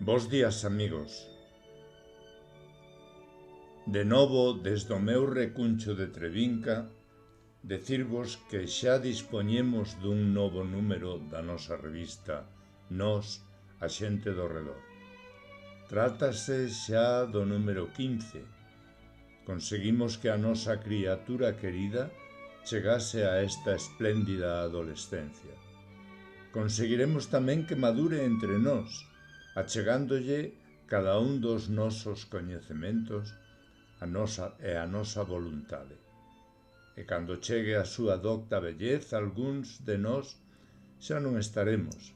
Bos días, amigos. De novo, desde o meu recuncho de Trevinca, decirvos que xa dispoñemos dun novo número da nosa revista Nós, a xente do redor. Trátase xa do número 15. Conseguimos que a nosa criatura querida chegase a esta espléndida adolescencia. Conseguiremos tamén que madure entre nós, achegándolle cada un dos nosos coñecementos a nosa voluntade. E cando chegue a súa docta vellez, algúns de nós xa non estaremos,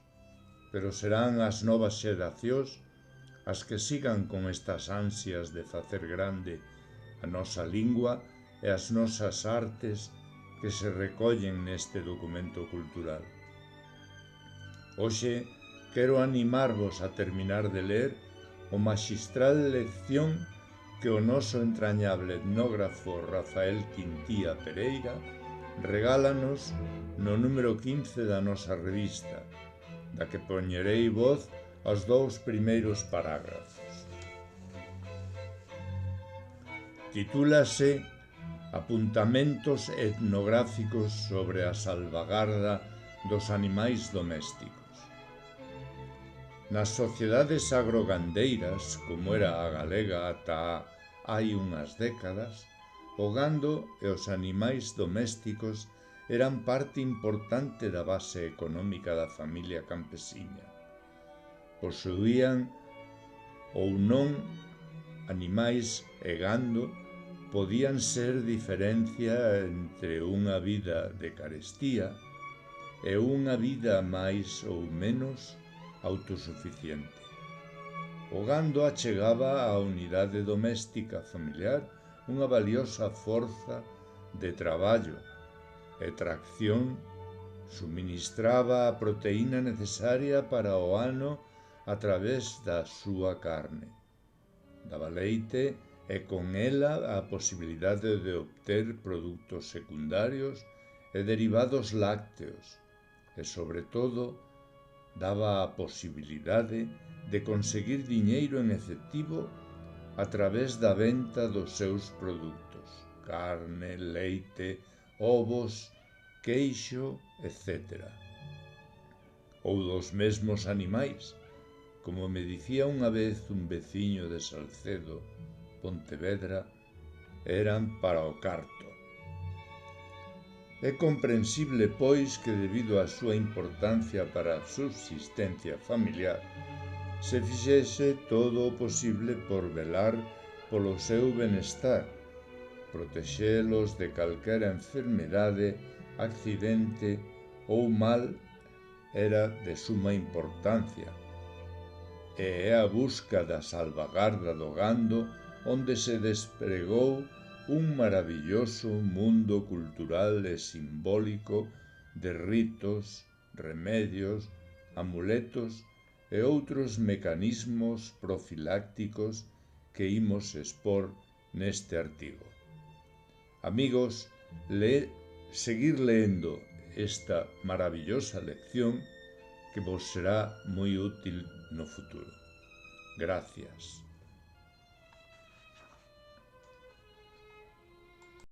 pero serán as novas xeracións as que sigan con estas ansias de facer grande a nosa lingua e as nosas artes que se recollen neste documento cultural. Hoxe quero animarvos a terminar de ler o maxistral lección que o noso entrañable etnógrafo Rafael Quintía Pereira regálanos no número 15 da nosa revista, da que poñerei voz aos 2 primeiros parágrafos. Titúlase Apuntamentos etnográficos sobre a salvagarda dos animais domésticos. Nas sociedades agrogandeiras, como era a galega ata hai unhas décadas, o gando e os animais domésticos eran parte importante da base económica da familia campesiña. Posuían ou non animais e gando podían ser diferencia entre unha vida de carestía e unha vida máis ou menos autosuficiente. O gando achegaba á unidade doméstica familiar unha valiosa forza de traballo e tracción, suministraba a proteína necesaria para o ano a través da súa carne. Daba leite e con ela a posibilidade de obter produtos secundarios e derivados lácteos e, sobre todo, daba a posibilidade de conseguir diñeiro en efectivo a través da venta dos seus produtos, carne, leite, ovos, queixo, etc. Ou dos mesmos animais, como me dicía unha vez un veciño de Salcedo, Pontevedra, eran para o carto. É comprensible, pois, que debido á súa importancia para a subsistencia familiar, se fixese todo o posible por velar polo seu benestar, protexelos de calquera enfermidade, accidente ou mal era de suma importancia. E é a busca da salvagarda do gando onde se despregou un maravilloso mundo cultural e simbólico de ritos, remedios, amuletos e outros mecanismos profilácticos que imos expor neste artigo. Amigos, seguir leendo esta maravillosa lección que vos será moi útil no futuro. Gracias.